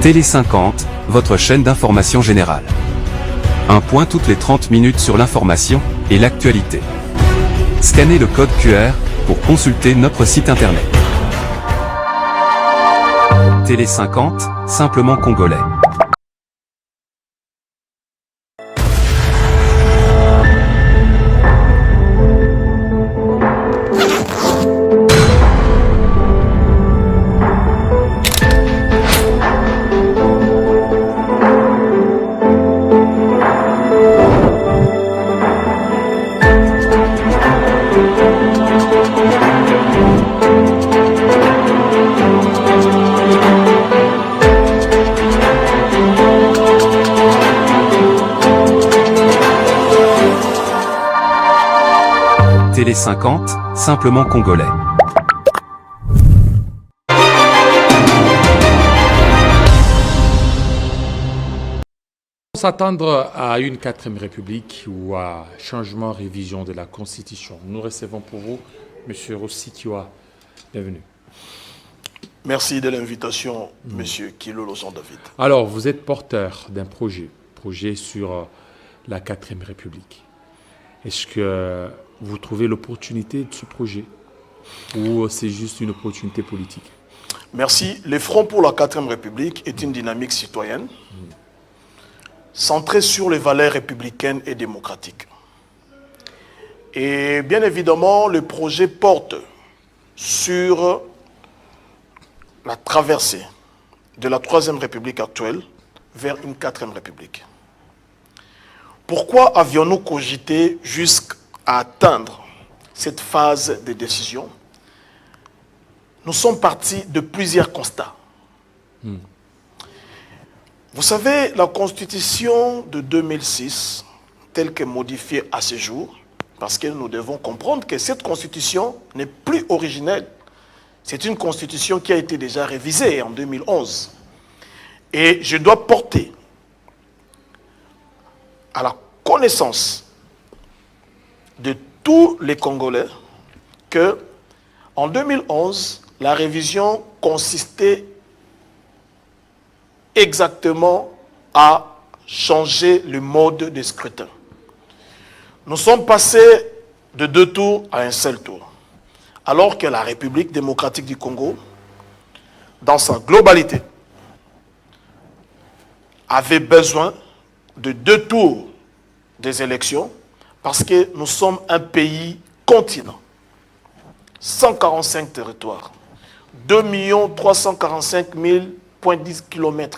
Télé 50, votre chaîne d'information générale. Un point toutes les 30 minutes sur l'information et l'actualité. Scannez le code QR pour consulter notre site internet. Télé 50, simplement congolais. Télé 50, simplement congolais. S'attendre à une 4e République ou à changement, révision de la Constitution. Nous recevons pour vous M. Rossi-Kiwa. Bienvenue. Merci de l'invitation, M. Kilolo David. Alors, vous êtes porteur d'un projet sur la 4e République. Est-ce que vous trouvez l'opportunité de ce projet ou c'est juste une opportunité politique? Merci. Le Front pour la 4e République est une dynamique citoyenne centrée sur les valeurs républicaines et démocratiques. Et bien évidemment, le projet porte sur la traversée de la 3e République actuelle vers une 4e République. Pourquoi avions-nous cogité jusqu'à atteindre cette phase de décision? Nous sommes partis de plusieurs constats. Vous savez, la Constitution de 2006, telle que modifiée à ce jour, parce que nous devons comprendre que cette Constitution n'est plus originelle. C'est une Constitution qui a été déjà révisée en 2011. Et je dois porter à la connaissance de tous les Congolais que en 2011, la révision consistait exactement à changer le mode de scrutin. Nous sommes passés de 2 tours à un seul tour, alors que la République démocratique du Congo, dans sa globalité, avait besoin de 2 tours des élections parce que nous sommes un pays continent. 145 territoires, 2 345 000,10 km²,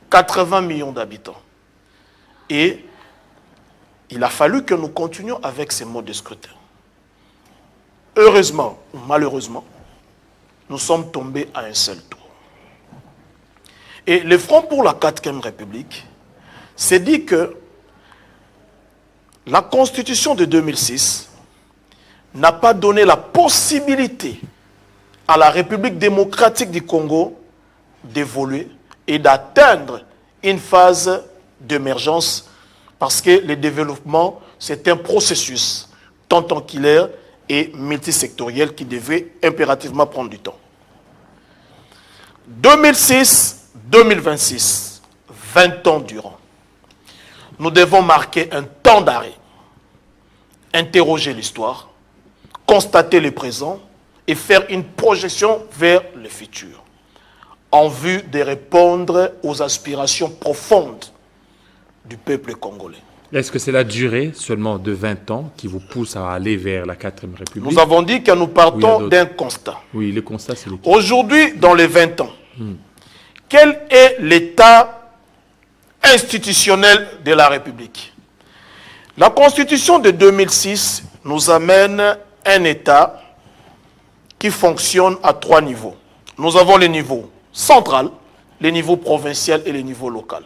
80 millions d'habitants. Et il a fallu que nous continuions avec ces modes de scrutin. Heureusement ou malheureusement, nous sommes tombés à un seul tour. Et le Front pour la 4e République s'est dit que la Constitution de 2006 n'a pas donné la possibilité à la République démocratique du Congo d'évoluer et d'atteindre une phase d'émergence parce que le développement, c'est un processus tentanculaire et multisectoriel qui devait impérativement prendre du temps. 2006-2026, 20 ans durant, nous devons marquer un temps d'arrêt, interroger l'histoire, constater le présent et faire une projection vers le futur, en vue de répondre aux aspirations profondes du peuple congolais. Est-ce que c'est la durée seulement de 20 ans qui vous pousse à aller vers la 4e République? Nous avons dit que nous partons d'un constat. Oui, le constat, c'est lequel? Aujourd'hui, dans les 20 ans, quel est l'état institutionnel de la République? La Constitution de 2006 nous amène un État qui fonctionne à 3 niveaux. Nous avons le niveau central, le niveau provincial et le niveau local.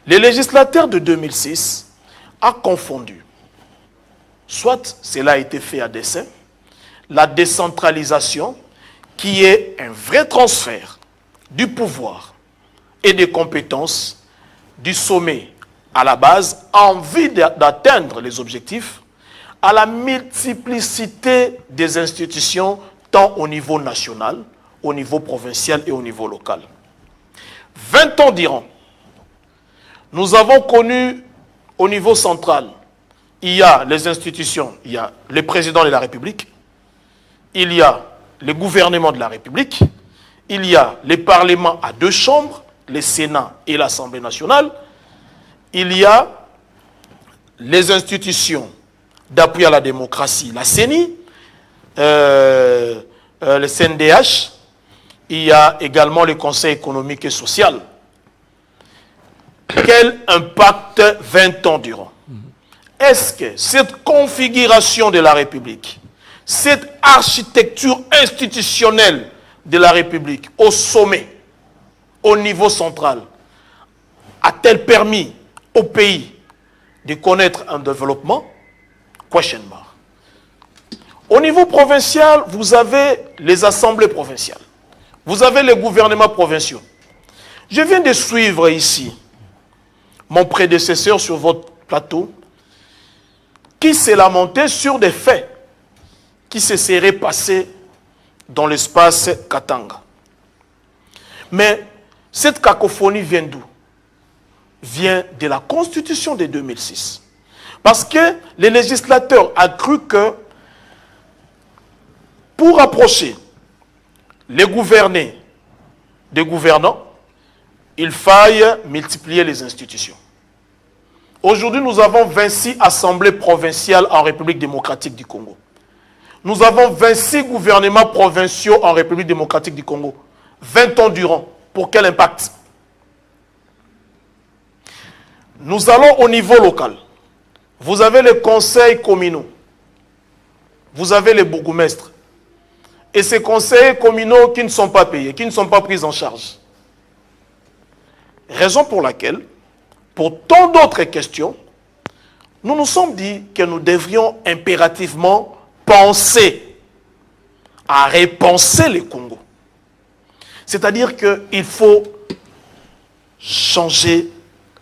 Le législateur de 2006 a confondu, soit cela a été fait à dessein, la décentralisation qui est un vrai transfert du pouvoir et des compétences du sommet à la base en vue d'atteindre les objectifs, à la multiplicité des institutions tant au niveau national, au niveau provincial et au niveau local. 20 ans d'Iran, nous avons connu au niveau central, il y a les institutions, il y a le président de la République, il y a le gouvernement de la République, il y a les parlements à 2 chambres, le Sénat et l'Assemblée nationale, il y a les institutions d'appui à la démocratie, la CENI, le CNDH, il y a également le Conseil économique et social. Quel impact 20 ans durant? Est-ce que cette configuration de la République, cette architecture institutionnelle de la République au sommet, au niveau central, a-t-elle permis au pays de connaître un développement? Question mark. Au niveau provincial, vous avez les assemblées provinciales. Vous avez les gouvernements provinciaux. Je viens de suivre ici mon prédécesseur sur votre plateau qui s'est lamenté sur des faits qui se seraient passés dans l'espace Katanga. Mais cette cacophonie vient d'où? Vient de la Constitution de 2006. Parce que les législateurs ont cru que pour approcher les gouvernés des gouvernants, il faille multiplier les institutions. Aujourd'hui, nous avons 26 assemblées provinciales en République démocratique du Congo. Nous avons 26 gouvernements provinciaux en République démocratique du Congo. 20 ans durant. Pour quel impact? Nous allons au niveau local. Vous avez les conseils communaux. Vous avez les bourgmestres. Et ces conseils communaux qui ne sont pas payés, qui ne sont pas pris en charge. Raison pour laquelle, pour tant d'autres questions, nous nous sommes dit que nous devrions impérativement penser à repenser le Congo. C'est-à-dire qu'il faut changer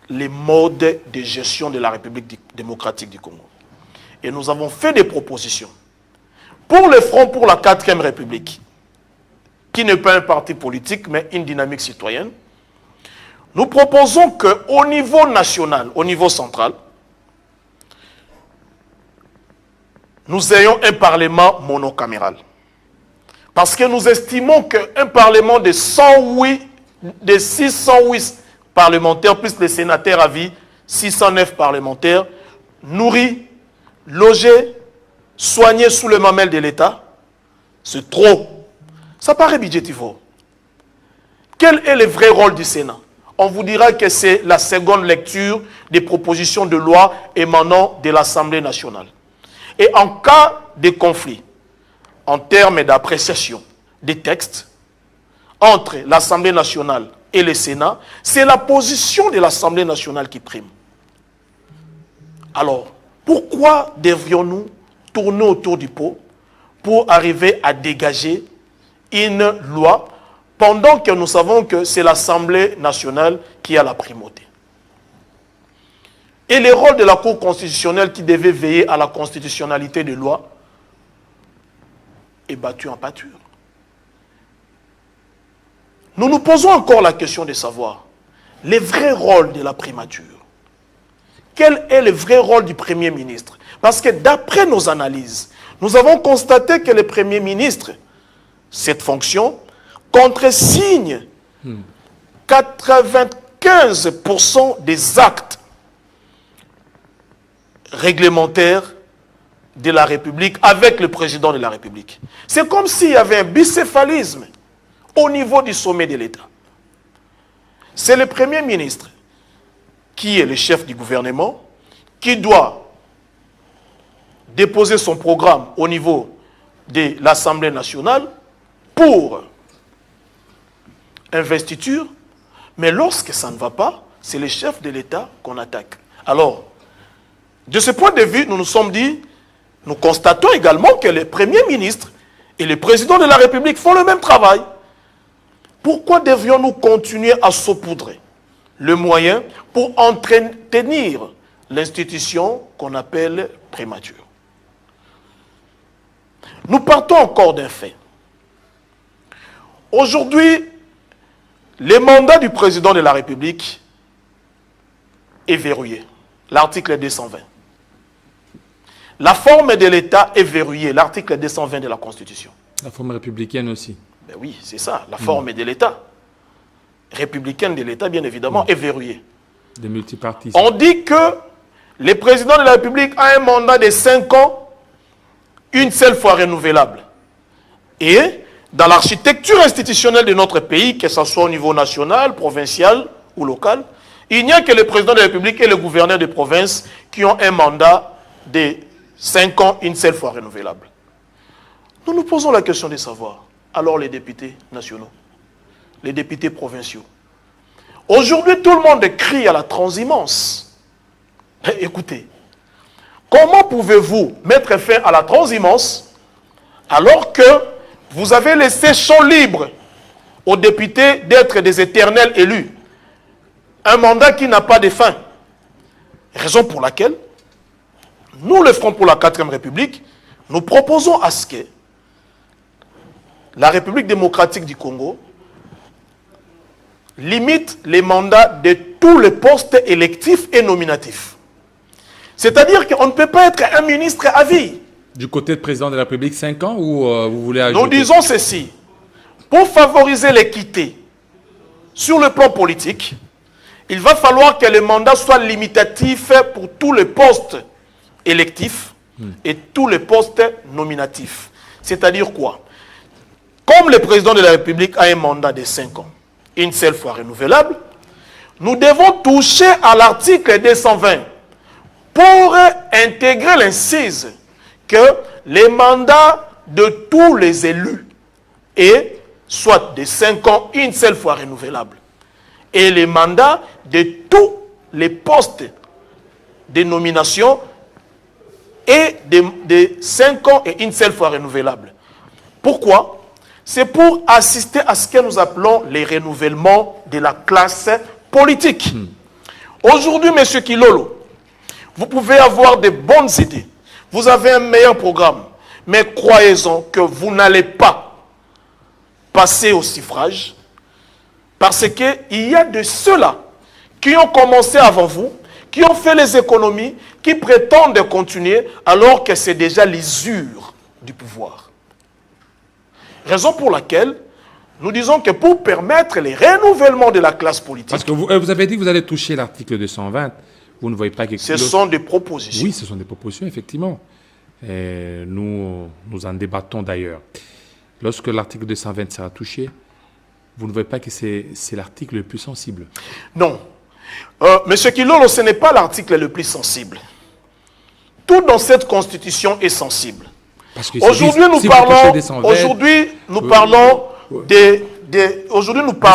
les modes de gestion de la République démocratique du Congo. Et nous avons fait des propositions. Pour le Front pour la 4e République, qui n'est pas un parti politique, mais une dynamique citoyenne, nous proposons qu'au niveau national, au niveau central, nous ayons un parlement monocaméral. Parce que nous estimons qu'un parlement de 608 parlementaires, plus les sénateurs à vie, 609 parlementaires, nourris, logés, soignés sous le mamelle de l'État, c'est trop. Ça paraît budgétivore. Quel est le vrai rôle du Sénat? On vous dira que c'est la seconde lecture des propositions de loi émanant de l'Assemblée nationale. Et en cas de conflit, en termes d'appréciation des textes, entre l'Assemblée nationale et le Sénat, c'est la position de l'Assemblée nationale qui prime. Alors, pourquoi devrions-nous tourner autour du pot pour arriver à dégager une loi pendant que nous savons que c'est l'Assemblée nationale qui a la primauté? Et le rôle de la Cour constitutionnelle qui devait veiller à la constitutionnalité des lois est battu en pâture. Nous nous posons encore la question de savoir le vrai rôle de la primature. Quel est le vrai rôle du Premier ministre? Parce que d'après nos analyses, nous avons constaté que le Premier ministre, cette fonction, contresigne 95% des actes réglementaires de la République avec le président de la République. C'est comme s'il y avait un bicéphalisme au niveau du sommet de l'État. C'est le Premier ministre qui est le chef du gouvernement, qui doit déposer son programme au niveau de l'Assemblée nationale pour investiture, mais lorsque ça ne va pas, c'est le chef de l'État qu'on attaque. Alors, de ce point de vue, nous nous sommes dit, nous constatons également que le Premier ministre et le président de la République font le même travail. Pourquoi devrions-nous continuer à saupoudrer le moyen pour entretenir l'institution qu'on appelle primature? Nous partons encore d'un fait. Aujourd'hui, le mandat du président de la République est verrouillé. L'article 220. La forme de l'État est verrouillée. L'article 220 de la Constitution. La forme républicaine aussi. Ben oui, c'est ça. La forme de l'État. Républicaine de l'État, bien évidemment, est verrouillée. Des multipartistes. On dit que le président de la République a un mandat de 5 ans, une seule fois renouvelable. Et dans l'architecture institutionnelle de notre pays, que ce soit au niveau national, provincial ou local, il n'y a que le président de la République et le gouverneur de province qui ont un mandat de 5 ans, une seule fois renouvelable. Nous nous posons la question de savoir, alors les députés nationaux, les députés provinciaux. Aujourd'hui, tout le monde crie à la transhumance. Écoutez, comment pouvez-vous mettre fin à la transhumance alors que vous avez laissé champ libre aux députés d'être des éternels élus? Un mandat qui n'a pas de fin. Raison pour laquelle, nous, le Front pour la 4e République, nous proposons à ce que la République démocratique du Congo limite les mandats de tous les postes électifs et nominatifs. C'est-à-dire qu'on ne peut pas être un ministre à vie. Du côté du président de la République, 5 ans ou vous voulez ajouter? Nous disons ceci. Pour favoriser l'équité sur le plan politique, il va falloir que le mandat soit limitatif pour tous les postes électifs et tous les postes nominatifs. C'est-à-dire quoi? Comme le président de la République a un mandat de 5 ans, une seule fois renouvelable, nous devons toucher à l'article 220 pour intégrer l'incise que les mandats de tous les élus est soit de 5 ans, une seule fois renouvelable. Et les mandats de tous les postes de nomination est de 5 ans et une seule fois renouvelable. Pourquoi? C'est pour assister à ce que nous appelons les renouvellements de la classe politique. Aujourd'hui, M. Kilolo, vous pouvez avoir de bonnes idées. Vous avez un meilleur programme. Mais croyez-en que vous n'allez pas passer au suffrage parce qu'il y a de ceux-là qui ont commencé avant vous, qui ont fait les économies, qui prétendent continuer alors que c'est déjà l'usure du pouvoir. Raison pour laquelle nous disons que pour permettre les renouvellements de la classe politique... Parce que vous avez dit que vous allez toucher l'article 220. Vous ne voyez pas quelque chose... Ce sont des propositions. Oui, ce sont des propositions, effectivement. Et nous en débattons d'ailleurs. Lorsque l'article 220 sera touché, vous ne voyez pas que c'est l'article le plus sensible? Non. Monsieur Kilolo, ce n'est pas l'article le plus sensible. Tout dans cette constitution est sensible. Aujourd'hui, nous parlons aujourd'hui, nous parlons... Vous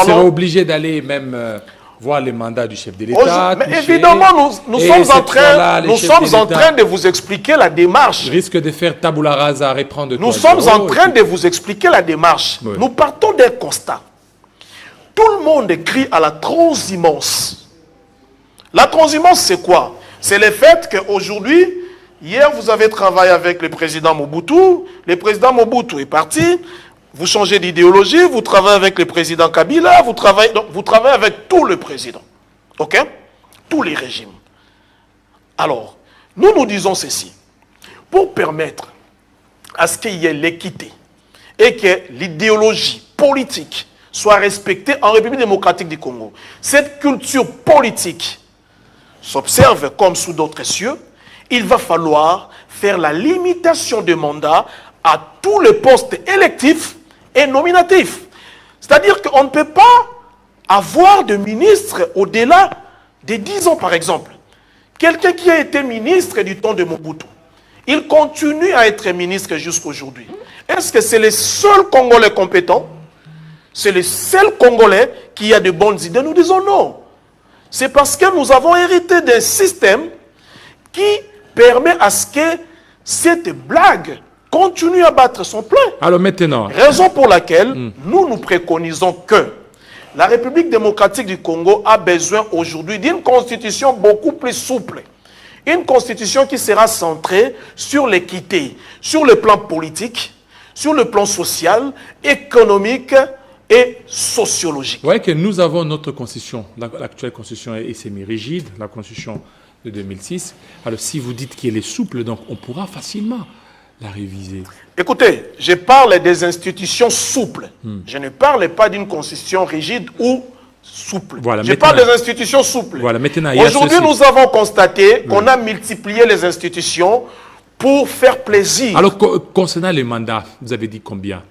serez obligé d'aller même voir les mandats du chef de l'État. Mais évidemment, nous sommes en train de vous expliquer la démarche. Risque de faire tabula rasa, reprendre... Nous sommes en train de vous expliquer la démarche. Oui. Nous partons d'un constat. Tout le monde crie à la transhumance. La transhumance, c'est quoi? C'est le fait qu'aujourd'hui, hier, vous avez travaillé avec le président Mobutu. Le président Mobutu est parti. Vous changez d'idéologie. Vous travaillez avec le président Kabila. Vous travaillez avec tout le président. OK? Tous les régimes. Alors, nous disons ceci. Pour permettre à ce qu'il y ait l'équité et que l'idéologie politique soit respectée en République démocratique du Congo, cette culture politique s'observe comme sous d'autres cieux, il va falloir faire la limitation des mandats à tous les postes électifs et nominatifs. C'est-à-dire qu'on ne peut pas avoir de ministre au-delà de 10 ans, par exemple. Quelqu'un qui a été ministre du temps de Mobutu, il continue à être ministre jusqu'à aujourd'hui. Est-ce que c'est le seul Congolais compétent? C'est le seul Congolais qui a de bonnes idées? Nous disons non. C'est parce que nous avons hérité d'un système qui permet à ce que cette blague continue à battre son plein. Alors maintenant... Raison pour laquelle nous préconisons que la République démocratique du Congo a besoin aujourd'hui d'une constitution beaucoup plus souple. Une constitution qui sera centrée sur l'équité, sur le plan politique, sur le plan social, économique et sociologique. Vous voyez que nous avons notre constitution, l'actuelle constitution est semi-rigide, la constitution de 2006. Alors si vous dites qu'elle est souple, donc on pourra facilement la réviser. Écoutez, je parle des institutions souples. Je ne parle pas d'une constitution rigide ou souple. Voilà, je parle des institutions souples. Voilà, aujourd'hui, nous avons constaté qu'on a multiplié les institutions pour faire plaisir. Alors, concernant les mandats, vous avez dit combien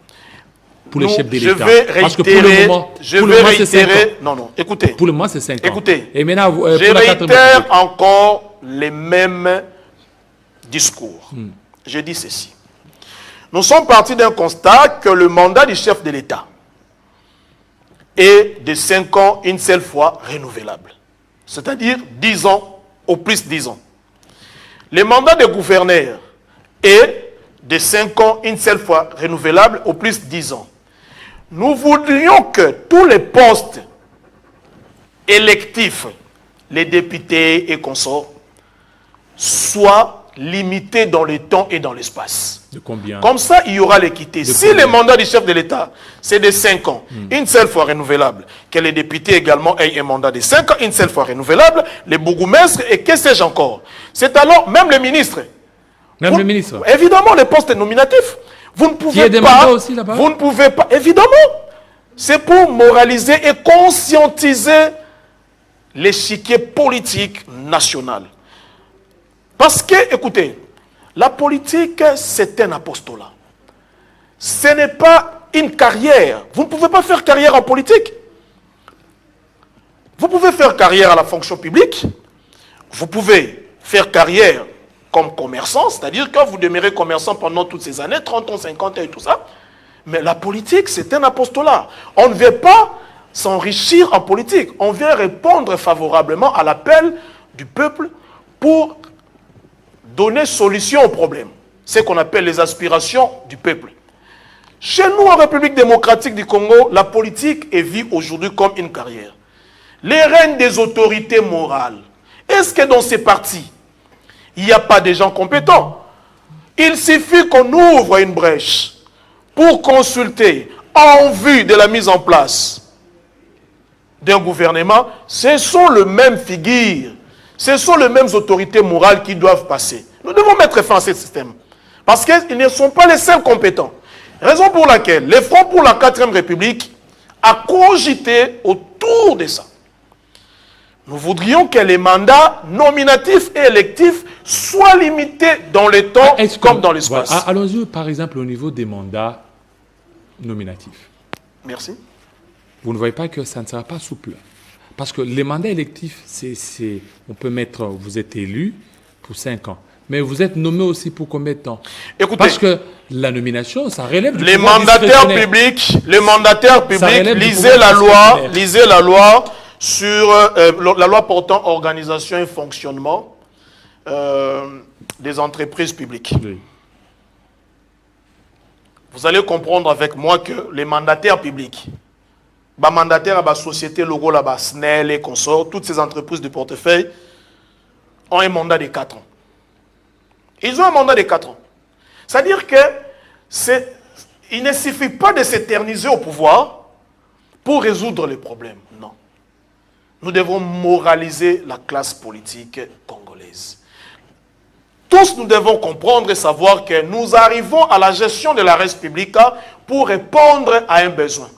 pour les chefs de l'État? Parce que pour le moment, c'est 5 ans. Non, écoutez. Pour le moment, c'est 5 ans. Écoutez, et maintenant, je réitère encore les mêmes discours. Je dis ceci. Nous sommes partis d'un constat que le mandat du chef de l'État est de 5 ans une seule fois renouvelable. C'est-à-dire 10 ans, au plus 10 ans. Le mandat des gouverneurs est de 5 ans une seule fois renouvelable, au plus 10 ans. Nous voudrions que tous les postes électifs, les députés et consorts, soient limités dans le temps et dans l'espace. De combien? Comme ça, il y aura l'équité. Si le mandat du chef de l'État, c'est de 5 ans, une seule fois renouvelable, que les députés également aient un mandat de 5 ans, une seule fois renouvelable, les bourgmestres et que sais-je encore. C'est alors, même les ministres. Même les ministres. Évidemment, les postes nominatifs. Vous ne pouvez pas. Aussi là-bas. Vous ne pouvez pas. Évidemment. C'est pour moraliser et conscientiser l'échiquier politique national. Parce que, écoutez, la politique, c'est un apostolat. Ce n'est pas une carrière. Vous ne pouvez pas faire carrière en politique. Vous pouvez faire carrière à la fonction publique. Vous pouvez faire carrière comme commerçant, c'est-à-dire que vous demeurez commerçant pendant toutes ces années, 30 ans, 50 ans et tout ça. Mais la politique, c'est un apostolat. On ne veut pas s'enrichir en politique. On vient répondre favorablement à l'appel du peuple pour donner solution aux problèmes. C'est ce qu'on appelle les aspirations du peuple. Chez nous, en République démocratique du Congo, la politique est vue aujourd'hui comme une carrière. Les règnes des autorités morales. Est-ce que dans ces partis, il n'y a pas de gens compétents? Il suffit qu'on ouvre une brèche pour consulter en vue de la mise en place d'un gouvernement. Ce sont les mêmes figures, ce sont les mêmes autorités morales qui doivent passer. Nous devons mettre fin à ce système. Parce qu'ils ne sont pas les seuls compétents. Raison pour laquelle le Front pour la 4e République a cogité autour de ça. Nous voudrions que les mandats nominatifs et électifs soient limités dans le temps comme dans l'espace. Voilà. Allons-y par exemple au niveau des mandats nominatifs. Merci. Vous ne voyez pas que ça ne sera pas souple. Parce que les mandats électifs, on peut mettre, vous êtes élu pour 5 ans. Mais vous êtes nommé aussi pour combien de temps? Écoutez, parce que la nomination, ça relève du pouvoir discrétionnaire. Les mandataires publics, lisez la loi sur la loi portant organisation et fonctionnement des entreprises publiques. Oui. Vous allez comprendre avec moi que les mandataires publics, mandataires à la société logo, la SNEL et consorts, toutes ces entreprises de portefeuille ont un mandat de 4 ans. Ils ont un mandat de 4 ans. C'est-à-dire qu'il ne suffit pas de s'éterniser au pouvoir pour résoudre les problèmes. Non. Nous devons moraliser la classe politique congolaise. Tous nous devons comprendre et savoir que nous arrivons à la gestion de la res publica pour répondre à un besoin.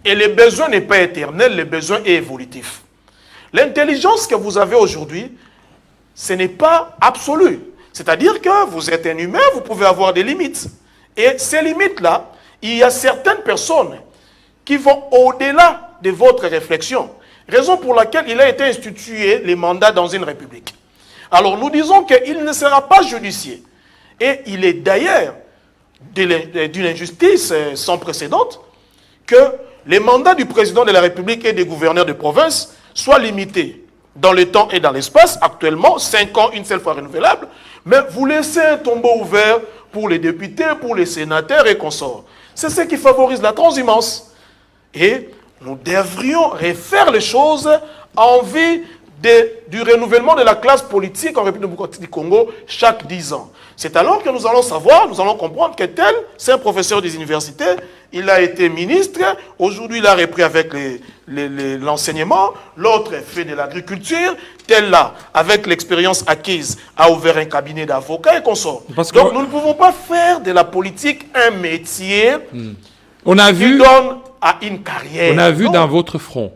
Et le besoin n'est pas éternel, le besoin est évolutif. L'intelligence que vous avez aujourd'hui, ce n'est pas absolu. C'est-à-dire que vous êtes un humain, vous pouvez avoir des limites. Et ces limites-là, il y a certaines personnes qui vont au-delà de votre réflexion. Raison pour laquelle il a été institué les mandats dans une république. Alors nous disons qu'il ne sera pas judiciaire. Et il est d'ailleurs d'une injustice sans précédent que les mandats du président de la République et des gouverneurs de province soient limités dans le temps et dans l'espace. Actuellement, 5 ans, une seule fois renouvelable. Mais vous laissez un tombeau ouvert pour les députés, pour les sénateurs et consorts. C'est ce qui favorise la transhumance. Et nous devrions refaire les choses en vue du renouvellement de la classe politique en République démocratique du Congo chaque 10 ans. C'est alors que nous allons savoir, nous allons comprendre que tel, c'est un professeur des universités, il a été ministre, aujourd'hui il a repris avec l'enseignement, l'autre fait de l'agriculture, tel là, avec l'expérience acquise, a ouvert un cabinet d'avocats et consorts. Donc nous ne pouvons pas faire de la politique un métier qui donne à une carrière. On a vu dans votre front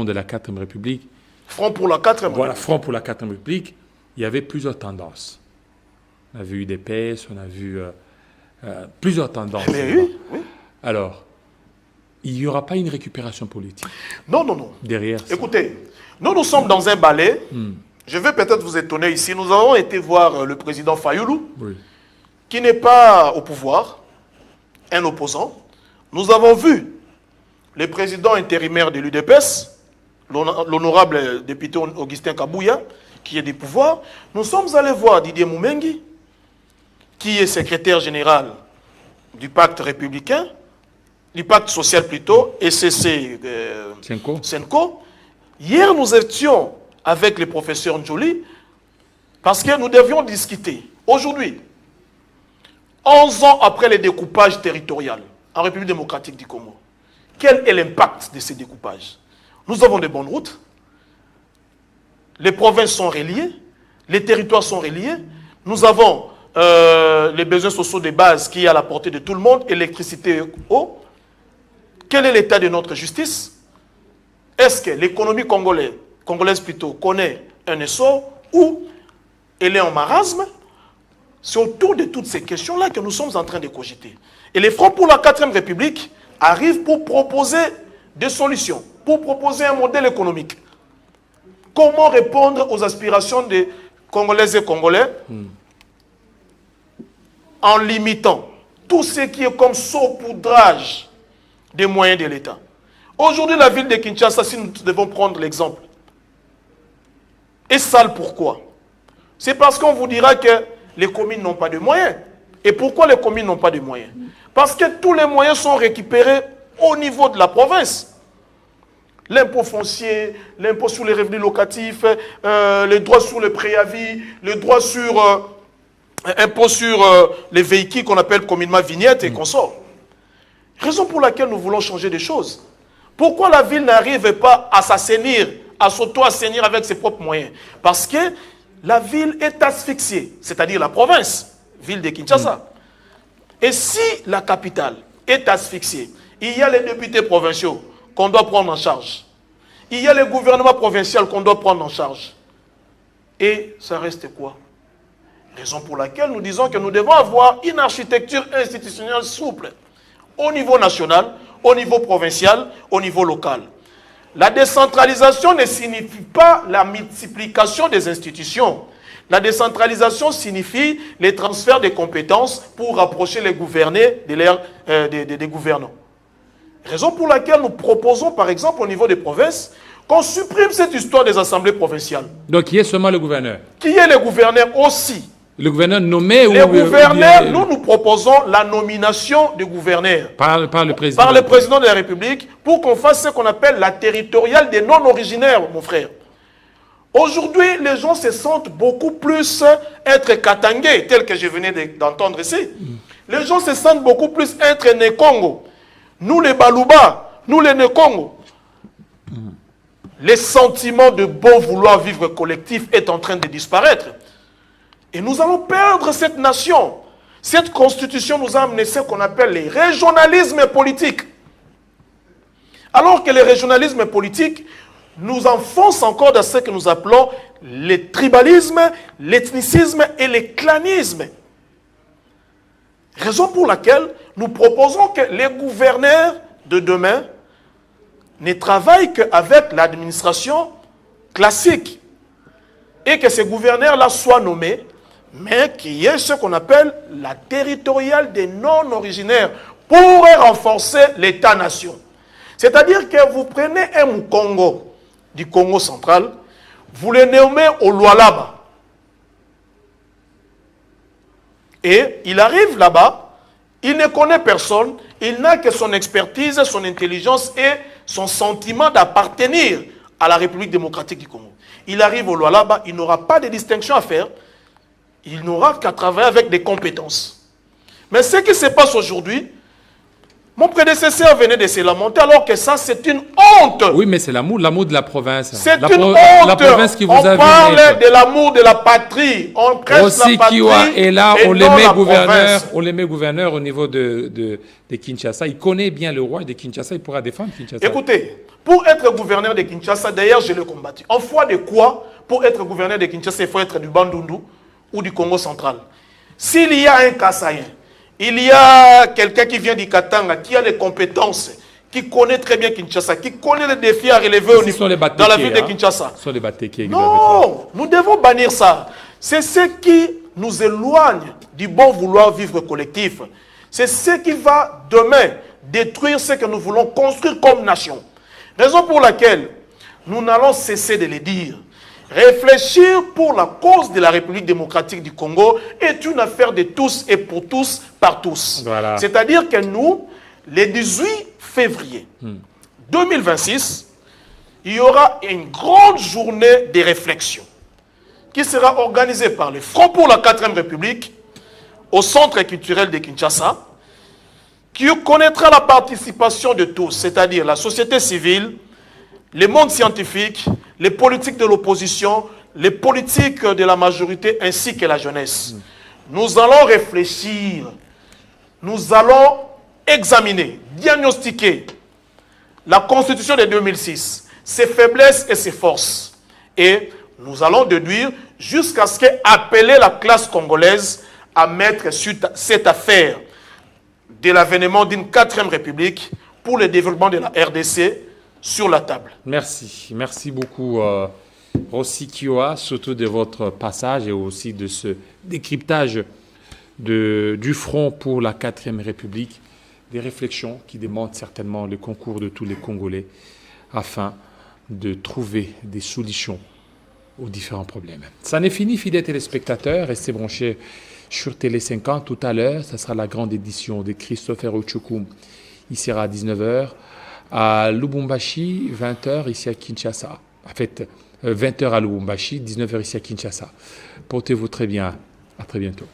de la 4e République, Front pour la 4e République. Voilà, Front pour la 4e République, il y avait plusieurs tendances. On a vu UDPS, on a vu plusieurs tendances. Mais oui, oui. Alors, il n'y aura pas une récupération politique. Non, non, non. Derrière ça. Écoutez, nous sommes dans un ballet. Je vais peut-être vous étonner ici. Nous avons été voir le président Fayoulou, qui n'est pas au pouvoir, un opposant. Nous avons vu le président intérimaire de l'UDPS, l'honorable député Augustin Kabouya, qui est du pouvoir. Nous sommes allés voir Didier Moumengi, qui est secrétaire général du pacte républicain, du pacte social plutôt, ECC Senko. Hier, nous étions avec le professeur Njoli, parce que nous devions discuter. Aujourd'hui, 11 ans après le découpage territorial en République démocratique du Congo, quel est l'impact de ces découpages? Nous avons de bonnes routes, les provinces sont reliées, les territoires sont reliés, nous avons les besoins sociaux de base qui est à la portée de tout le monde, électricité et eau. Quel est l'état de notre justice? Est-ce que l'économie congolaise plutôt, connaît un essor ou elle est en marasme? C'est autour de toutes ces questions-là que nous sommes en train de cogiter. Et les Fronts pour la 4e République arrivent pour proposer des solutions, pour proposer un modèle économique. Comment répondre aux aspirations des Congolaises et Congolais en limitant tout ce qui est comme saupoudrage des moyens de l'État. Aujourd'hui, la ville de Kinshasa, si nous devons prendre l'exemple, est sale pourquoi? C'est parce qu'on vous dira que les communes n'ont pas de moyens. Et pourquoi les communes n'ont pas de moyens? Parce que tous les moyens sont récupérés au niveau de la province. L'impôt foncier, l'impôt sur les revenus locatifs, les droits sur le préavis, les droits sur impôt sur les véhicules qu'on appelle communément vignettes et consorts. Raison pour laquelle nous voulons changer des choses. Pourquoi la ville n'arrive pas à s'assainir, à s'auto-assainir avec ses propres moyens? Parce que la ville est asphyxiée, c'est-à-dire la province, ville de Kinshasa. Et si la capitale est asphyxiée, il y a les députés provinciaux qu'on doit prendre en charge. Il y a le gouvernement provincial qu'on doit prendre en charge. Et ça reste quoi? Raison pour laquelle nous disons que nous devons avoir une architecture institutionnelle souple au niveau national, au niveau provincial, au niveau local. La décentralisation ne signifie pas la multiplication des institutions. La décentralisation signifie les transferts de compétences pour rapprocher les gouvernés des gouvernants. Raison pour laquelle nous proposons, par exemple, au niveau des provinces, qu'on supprime cette histoire des assemblées provinciales. Donc, qui est seulement le gouverneur? Qui est le gouverneur aussi? Le gouverneur nommé ou... Les gouverneurs, nous proposons la nomination du gouverneur. Par le président. Par le président de la République, pour qu'on fasse ce qu'on appelle la territoriale des non-originaires, mon frère. Aujourd'hui, les gens se sentent beaucoup plus être katangés, tel que je venais d'entendre ici. Les gens se sentent beaucoup plus être Né-Congo. Nous, les Balouba, nous, les Né-Congo. Les sentiments de bon vouloir vivre collectif est en train de disparaître. Et nous allons perdre cette nation. Cette constitution nous a amené ce qu'on appelle les régionalismes politiques. Alors que les régionalismes politiques nous enfoncent encore dans ce que nous appelons les tribalismes, l'ethnicisme et les clanismes. Raison pour laquelle nous proposons que les gouverneurs de demain ne travaillent qu'avec l'administration classique et que ces gouverneurs-là soient nommés, mais qu'il y ait ce qu'on appelle la territoriale des non-originaires pour renforcer l'État-nation. C'est-à-dire que vous prenez un Mukongo du Congo central, vous le nommez au Lualaba. Et il arrive là-bas, il ne connaît personne, il n'a que son expertise, son intelligence et son sentiment d'appartenir à la République démocratique du Congo. Il arrive au Lualaba, il n'aura pas de distinction à faire. Il n'aura qu'à travailler avec des compétences. Mais ce qui se passe aujourd'hui, mon prédécesseur venait de se lamenter alors que ça, c'est une honte. Oui, mais c'est l'amour de la province. C'est une honte. La province qui vous on a parle vu de l'amour de la patrie. On prêche la patrie. Et là, et on non la les met gouverneur au niveau de Kinshasa. Il connaît bien le roi de Kinshasa. Il pourra défendre Kinshasa. Écoutez, pour être gouverneur de Kinshasa, d'ailleurs, je l'ai combattu. En foi de quoi, pour être gouverneur de Kinshasa, il faut être du Bandundu ou du Congo central. S'il y a un Kassaïen, il y a quelqu'un qui vient du Katanga, qui a les compétences, qui connaît très bien Kinshasa, qui connaît les défis à relever au niveau, dans la ville de Kinshasa. Ce sont les Batékés. Non, nous devons bannir ça. C'est ce qui nous éloigne du bon vouloir vivre collectif. C'est ce qui va demain détruire ce que nous voulons construire comme nation. Raison pour laquelle nous n'allons cesser de le dire. Réfléchir pour la cause de la République démocratique du Congo est une affaire de tous et pour tous, par tous. Voilà. C'est-à-dire que nous, le 18 février 2026, il y aura une grande journée de réflexion qui sera organisée par le Front pour la 4e République au Centre culturel de Kinshasa, qui connaîtra la participation de tous, c'est-à-dire la société civile, les mondes scientifiques, les politiques de l'opposition, les politiques de la majorité ainsi que la jeunesse. Nous allons réfléchir, nous allons examiner, diagnostiquer la constitution de 2006, ses faiblesses et ses forces. Et nous allons déduire jusqu'à ce qu'appeler la classe congolaise à mettre sur cette affaire de l'avènement d'une 4e République pour le développement de la RDC sur la table. Merci. Merci beaucoup, Rossi Kioa, surtout de votre passage et aussi de ce décryptage du Front pour la 4e République, des réflexions qui demandent certainement le concours de tous les Congolais afin de trouver des solutions aux différents problèmes. Ça n'est fini, fidèles téléspectateurs. Restez branchés sur Télé 50. Tout à l'heure, ça sera la grande édition de Christopher Ochokoum. Il sera à 19h. À Lubumbashi, 20h ici à Kinshasa. En fait, 20h à Lubumbashi, 19h ici à Kinshasa. Portez-vous très bien. À très bientôt.